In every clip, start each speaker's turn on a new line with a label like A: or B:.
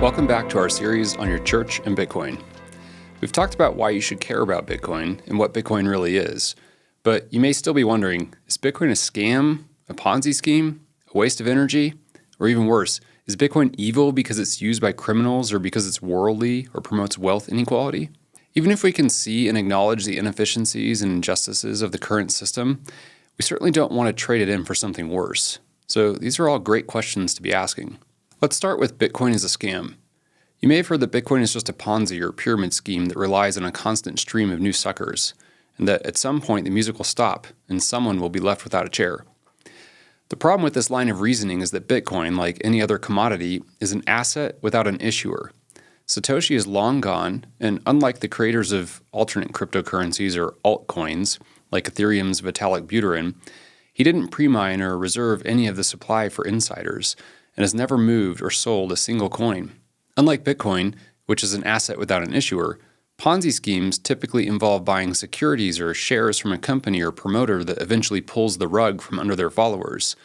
A: Welcome back to our series on your church and Bitcoin. We've talked about why you should care about Bitcoin and what Bitcoin really is, but you may still be wondering, is Bitcoin a scam, a Ponzi scheme, a waste of energy, or even worse, is Bitcoin evil because it's used by criminals or because it's worldly or promotes wealth inequality? Even if we can see and acknowledge the inefficiencies and injustices of the current system, we certainly don't want to trade it in for something worse. So these are all great questions to be asking. Let's start with Bitcoin as a scam. You may have heard that Bitcoin is just a Ponzi or pyramid scheme that relies on a constant stream of new suckers, and that at some point the music will stop and someone will be left without a chair. The problem with this line of reasoning is that Bitcoin, like any other commodity, is an asset without an issuer. Satoshi is long gone, and unlike the creators of alternate cryptocurrencies or altcoins, like Ethereum's Vitalik Buterin, he didn't pre-mine or reserve any of the supply for insiders, and has never moved or sold a single coin. Unlike Bitcoin, which is an asset without an issuer, Ponzi schemes typically involve buying securities or shares from a company or promoter that eventually pulls the rug from under their followers.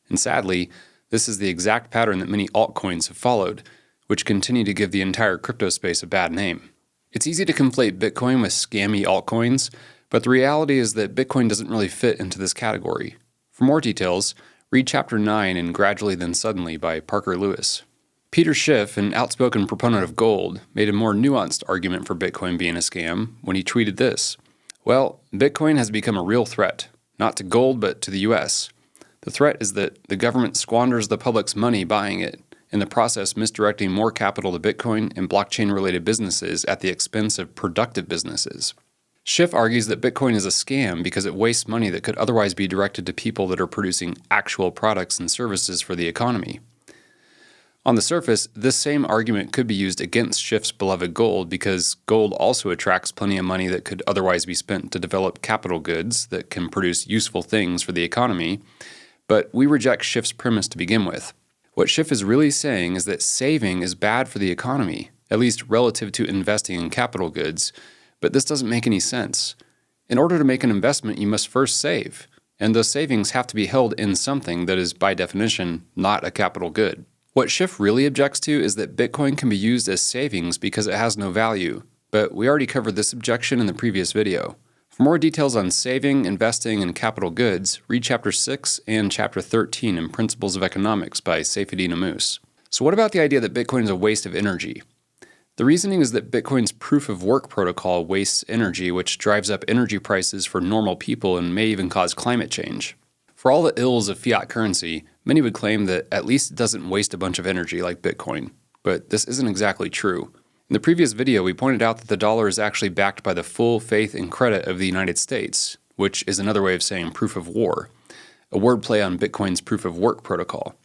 A: And sadly, this is the exact pattern that many altcoins have followed, which continue to give the entire crypto space a bad name. It's easy to conflate Bitcoin with scammy altcoins, but the reality is that Bitcoin doesn't really fit into this category. For more details, read Chapter 9 in Gradually Then Suddenly by Parker Lewis. Peter Schiff, an outspoken proponent of gold, made a more nuanced argument for Bitcoin being a scam when he tweeted this: "Well, Bitcoin has become a real threat, not to gold but to the US. The threat is that the government squanders the public's money buying it, in the process misdirecting more capital to Bitcoin and blockchain-related businesses at the expense of productive businesses." Schiff argues that Bitcoin is a scam because it wastes money that could otherwise be directed to people that are producing actual products and services for the economy. On the surface, this same argument could be used against Schiff's beloved gold because gold also attracts plenty of money that could otherwise be spent to develop capital goods that can produce useful things for the economy, but we reject Schiff's premise to begin with. What Schiff is really saying is that saving is bad for the economy, at least relative to investing in capital goods, but this doesn't make any sense. In order to make an investment, you must first save, and those savings have to be held in something that is, by definition, not a capital good. What Schiff really objects to is that Bitcoin can be used as savings because it has no value, but we already covered this objection in the previous video. For more details on saving, investing, and capital goods, read Chapter 6 and Chapter 13 in Principles of Economics by Saifedean Ammous. So what about the idea that Bitcoin is a waste of energy? The reasoning is that Bitcoin's proof-of-work protocol wastes energy, which drives up energy prices for normal people and may even cause climate change. For all the ills of fiat currency, many would claim that at least it doesn't waste a bunch of energy like Bitcoin, but this isn't exactly true. In the previous video, we pointed out that the dollar is actually backed by the full faith and credit of the United States, which is another way of saying proof of war, a wordplay on Bitcoin's proof-of-work protocol.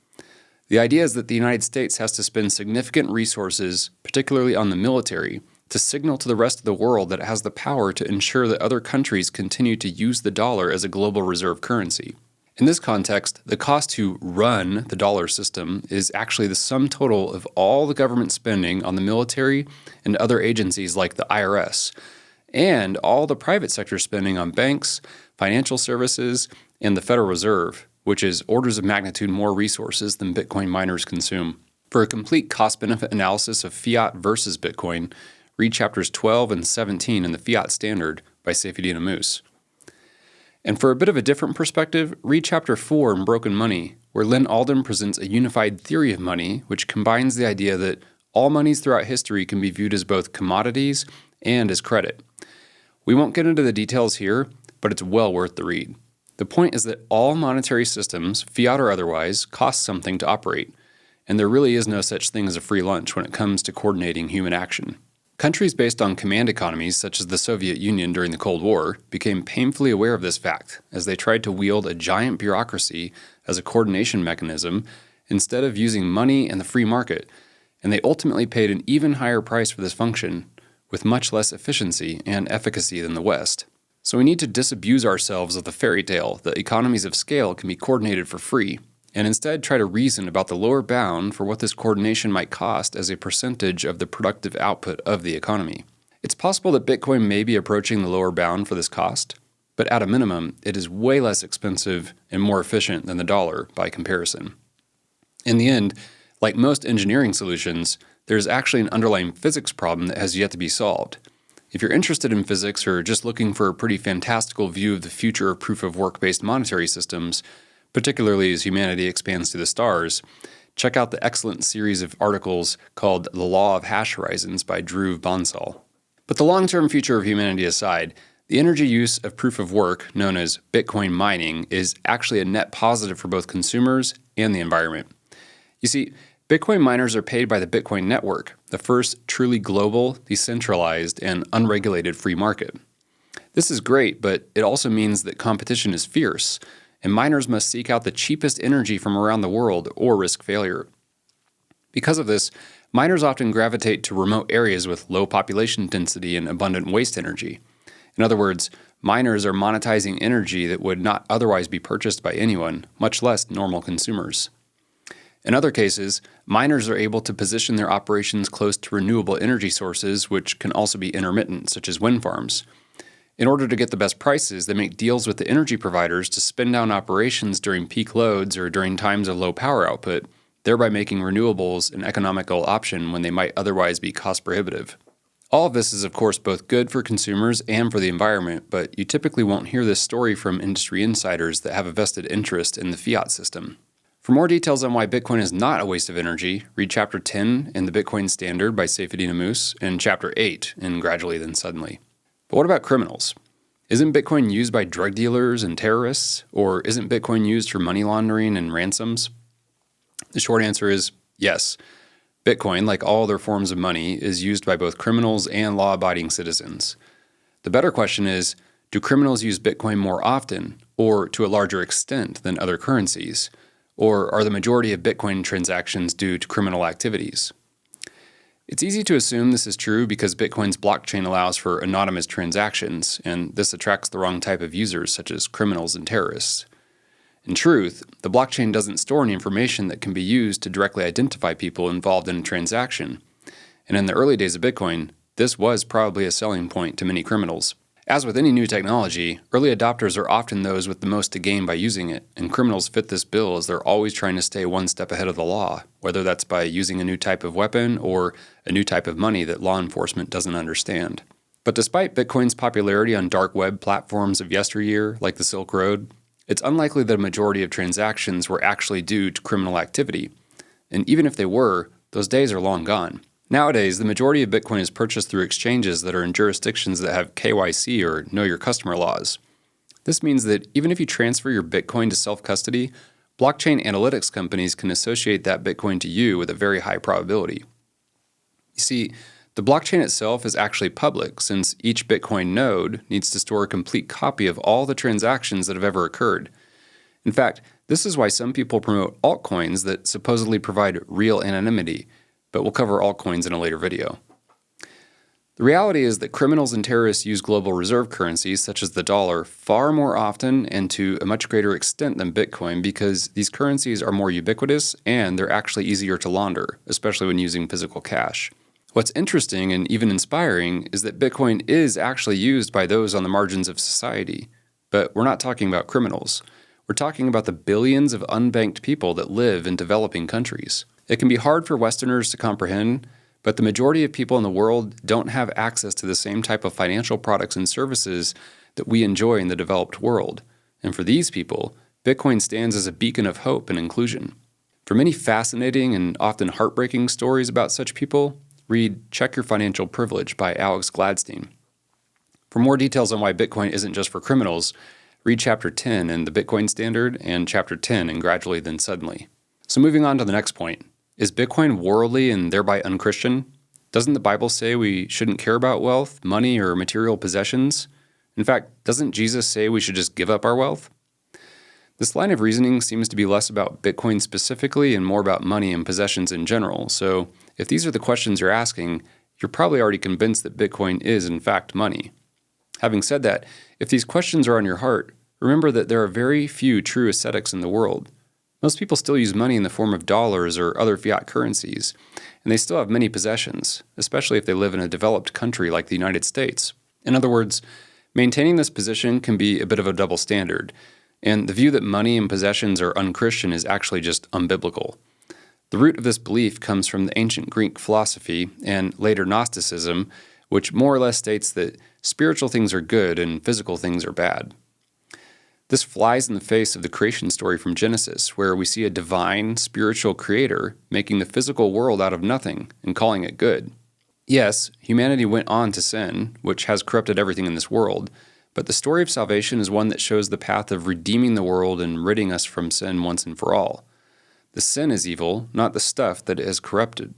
A: The idea is that the United States has to spend significant resources, particularly on the military, to signal to the rest of the world that it has the power to ensure that other countries continue to use the dollar as a global reserve currency. In this context, the cost to run the dollar system is actually the sum total of all the government spending on the military and other agencies like the IRS, and all the private sector spending on banks, financial services, and the Federal Reserve, which is orders of magnitude more resources than Bitcoin miners consume. For a complete cost-benefit analysis of fiat versus Bitcoin, read Chapters 12 and 17 in the Fiat Standard by Saifedean Ammous. And for a bit of a different perspective, read Chapter 4 in Broken Money, where Lyn Alden presents a unified theory of money which combines the idea that all monies throughout history can be viewed as both commodities and as credit. We won't get into the details here, but it's well worth the read. The point is that all monetary systems, fiat or otherwise, cost something to operate, and there really is no such thing as a free lunch when it comes to coordinating human action. Countries based on command economies, such as the Soviet Union during the Cold War, became painfully aware of this fact as they tried to wield a giant bureaucracy as a coordination mechanism instead of using money and the free market, and they ultimately paid an even higher price for this function, with much less efficiency and efficacy than the West. So we need to disabuse ourselves of the fairy tale that economies of scale can be coordinated for free, and instead try to reason about the lower bound for what this coordination might cost as a percentage of the productive output of the economy. It's possible that Bitcoin may be approaching the lower bound for this cost, but at a minimum, it is way less expensive and more efficient than the dollar by comparison. In the end, like most engineering solutions, there's actually an underlying physics problem that has yet to be solved. If you're interested in physics or just looking for a pretty fantastical view of the future of proof-of-work-based monetary systems, particularly as humanity expands to the stars, check out the excellent series of articles called The Law of Hash Horizons by Dhruv Bansal. But the long-term future of humanity aside, the energy use of proof of work, known as Bitcoin mining, is actually a net positive for both consumers and the environment. You see, Bitcoin miners are paid by the Bitcoin network, the first truly global, decentralized, and unregulated free market. This is great, but it also means that competition is fierce, and miners must seek out the cheapest energy from around the world or risk failure. Because of this, miners often gravitate to remote areas with low population density and abundant waste energy. In other words, miners are monetizing energy that would not otherwise be purchased by anyone, much less normal consumers. In other cases, miners are able to position their operations close to renewable energy sources, which can also be intermittent, such as wind farms. In order to get the best prices, they make deals with the energy providers to spin down operations during peak loads or during times of low power output, thereby making renewables an economical option when they might otherwise be cost prohibitive. All of this is, of course, both good for consumers and for the environment, but you typically won't hear this story from industry insiders that have a vested interest in the fiat system. For more details on why Bitcoin is not a waste of energy, read Chapter 10 in The Bitcoin Standard by Saifedean Ammous and Chapter 8 in Gradually Then Suddenly. But what about criminals? Isn't Bitcoin used by drug dealers and terrorists? Or isn't Bitcoin used for money laundering and ransoms? The short answer is yes. Bitcoin, like all other forms of money, is used by both criminals and law-abiding citizens. The better question is, do criminals use Bitcoin more often or to a larger extent than other currencies? Or are the majority of Bitcoin transactions due to criminal activities? It's easy to assume this is true because Bitcoin's blockchain allows for anonymous transactions, and this attracts the wrong type of users such as criminals and terrorists. In truth, the blockchain doesn't store any information that can be used to directly identify people involved in a transaction. And in the early days of Bitcoin, this was probably a selling point to many criminals. As with any new technology, early adopters are often those with the most to gain by using it, and criminals fit this bill as they're always trying to stay one step ahead of the law, whether that's by using a new type of weapon or a new type of money that law enforcement doesn't understand. But despite Bitcoin's popularity on dark web platforms of yesteryear, like the Silk Road, it's unlikely that a majority of transactions were actually due to criminal activity. And even if they were, those days are long gone. Nowadays, the majority of Bitcoin is purchased through exchanges that are in jurisdictions that have KYC or Know Your Customer laws. This means that even if you transfer your Bitcoin to self-custody, blockchain analytics companies can associate that Bitcoin to you with a very high probability. You see, the blockchain itself is actually public, since each Bitcoin node needs to store a complete copy of all the transactions that have ever occurred. In fact, this is why some people promote altcoins that supposedly provide real anonymity, but we'll cover altcoins in a later video. The reality is that criminals and terrorists use global reserve currencies, such as the dollar, far more often and to a much greater extent than Bitcoin because these currencies are more ubiquitous and they're actually easier to launder, especially when using physical cash. What's interesting and even inspiring is that Bitcoin is actually used by those on the margins of society. But we're not talking about criminals. We're talking about the billions of unbanked people that live in developing countries. It can be hard for Westerners to comprehend, but the majority of people in the world don't have access to the same type of financial products and services that we enjoy in the developed world. And for these people, Bitcoin stands as a beacon of hope and inclusion. For many fascinating and often heartbreaking stories about such people, read Check Your Financial Privilege by Alex Gladstein. For more details on why Bitcoin isn't just for criminals, read Chapter 10 in The Bitcoin Standard and Chapter 10 in Gradually Then Suddenly. So moving on to the next point. Is Bitcoin worldly and thereby unchristian? Doesn't the Bible say we shouldn't care about wealth, money, or material possessions? In fact, doesn't Jesus say we should just give up our wealth? This line of reasoning seems to be less about Bitcoin specifically and more about money and possessions in general. So if these are the questions you're asking, you're probably already convinced that Bitcoin is in fact money. Having said that, if these questions are on your heart, remember that there are very few true ascetics in the world. Most people still use money in the form of dollars or other fiat currencies, and they still have many possessions, especially if they live in a developed country like the United States. In other words, maintaining this position can be a bit of a double standard, and the view that money and possessions are unchristian is actually just unbiblical. The root of this belief comes from the ancient Greek philosophy and later Gnosticism, which more or less states that spiritual things are good and physical things are bad. This flies in the face of the creation story from Genesis, where we see a divine, spiritual creator making the physical world out of nothing and calling it good. Yes, humanity went on to sin, which has corrupted everything in this world, but the story of salvation is one that shows the path of redeeming the world and ridding us from sin once and for all. The sin is evil, not the stuff that it has corrupted.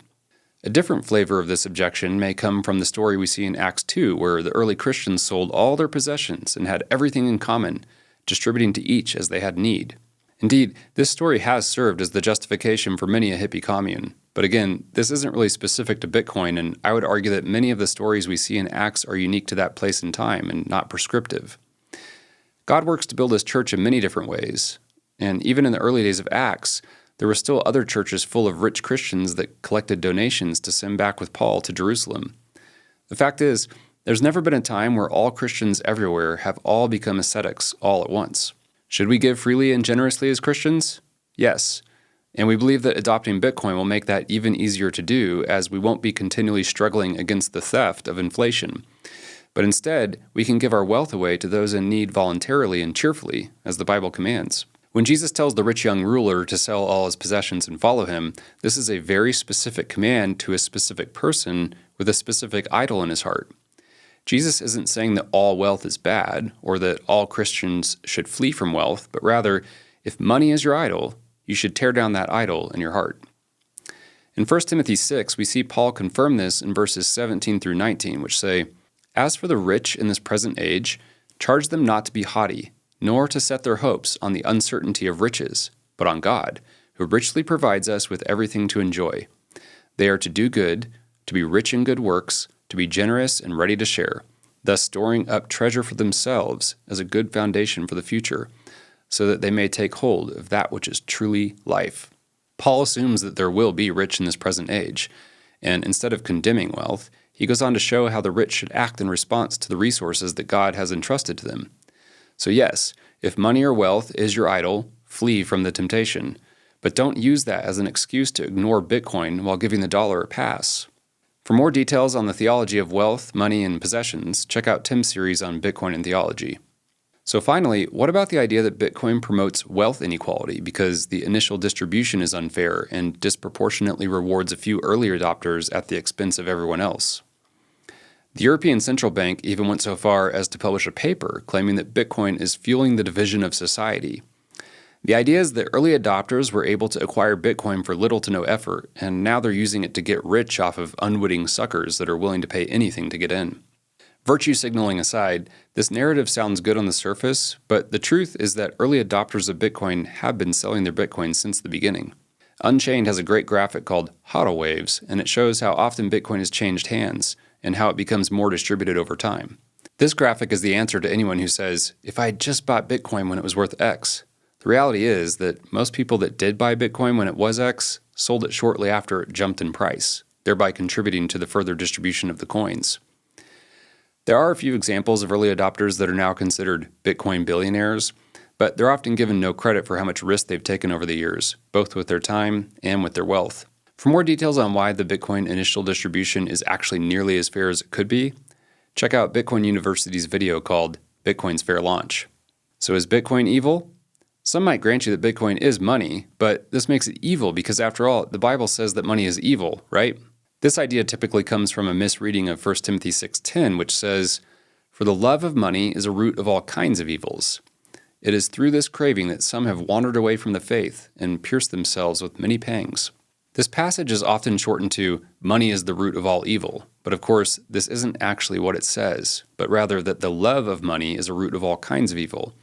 A: A different flavor of this objection may come from the story we see in Acts 2, where the early Christians sold all their possessions and had everything in common, distributing to each as they had need. Indeed, this story has served as the justification for many a hippie commune. But again, this isn't really specific to Bitcoin, and I would argue that many of the stories we see in Acts are unique to that place and time and not prescriptive. God works to build his church in many different ways, and even in the early days of Acts, there were still other churches full of rich Christians that collected donations to send back with Paul to Jerusalem. The fact is, there's never been a time where all Christians everywhere have all become ascetics all at once. Should we give freely and generously as Christians? Yes. And we believe that adopting Bitcoin will make that even easier to do, as we won't be continually struggling against the theft of inflation. But instead, we can give our wealth away to those in need voluntarily and cheerfully, as the Bible commands. When Jesus tells the rich young ruler to sell all his possessions and follow him, this is a very specific command to a specific person with a specific idol in his heart. Jesus isn't saying that all wealth is bad or that all Christians should flee from wealth, but rather, if money is your idol, you should tear down that idol in your heart. In 1 Timothy 6, we see Paul confirm this in verses 17 through 19, which say, "As for the rich in this present age, charge them not to be haughty, nor to set their hopes on the uncertainty of riches, but on God, who richly provides us with everything to enjoy. They are to do good, to be rich in good works, to be generous and ready to share, thus storing up treasure for themselves as a good foundation for the future, so that they may take hold of that which is truly life." Paul assumes that there will be rich in this present age, and instead of condemning wealth, he goes on to show how the rich should act in response to the resources that God has entrusted to them. So yes, if money or wealth is your idol, flee from the temptation, but don't use that as an excuse to ignore Bitcoin while giving the dollar a pass. For more details on the theology of wealth, money, and possessions, check out Tim's series on Bitcoin and theology. So finally, what about the idea that Bitcoin promotes wealth inequality because the initial distribution is unfair and disproportionately rewards a few early adopters at the expense of everyone else? The European Central Bank even went so far as to publish a paper claiming that Bitcoin is fueling the division of society. The idea is that early adopters were able to acquire Bitcoin for little to no effort, and now they're using it to get rich off of unwitting suckers that are willing to pay anything to get in. Virtue signaling aside, this narrative sounds good on the surface, but the truth is that early adopters of Bitcoin have been selling their Bitcoin since the beginning. Unchained has a great graphic called HODL Waves, and it shows how often Bitcoin has changed hands and how it becomes more distributed over time. This graphic is the answer to anyone who says, if I had just bought Bitcoin when it was worth X. The reality is that most people that did buy Bitcoin when it was X sold it shortly after it jumped in price, thereby contributing to the further distribution of the coins. There are a few examples of early adopters that are now considered Bitcoin billionaires, but they're often given no credit for how much risk they've taken over the years, both with their time and with their wealth. For more details on why the Bitcoin initial distribution is actually nearly as fair as it could be, check out Bitcoin University's video called Bitcoin's Fair Launch. So is Bitcoin evil? Some might grant you that Bitcoin is money, but this makes it evil because after all, the Bible says that money is evil, right? This idea typically comes from a misreading of 1 Timothy 6:10, which says, "For the love of money is a root of all kinds of evils. It is through this craving that some have wandered away from the faith and pierced themselves with many pangs." This passage is often shortened to, "Money is the root of all evil," but of course, this isn't actually what it says, but rather that the love of money is a root of all kinds of evil.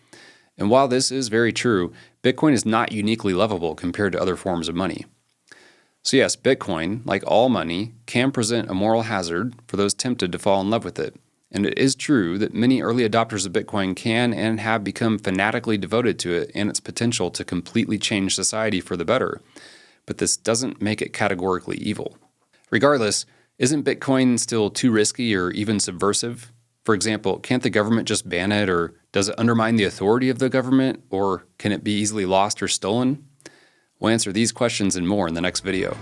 A: And while this is very true, Bitcoin is not uniquely lovable compared to other forms of money. So yes, Bitcoin, like all money, can present a moral hazard for those tempted to fall in love with it. And it is true that many early adopters of Bitcoin can and have become fanatically devoted to it and its potential to completely change society for the better. But this doesn't make it categorically evil. Regardless, isn't Bitcoin still too risky or even subversive? For example, can't the government just ban it, or does it undermine the authority of the government, or can it be easily lost or stolen? We'll answer these questions and more in the next video.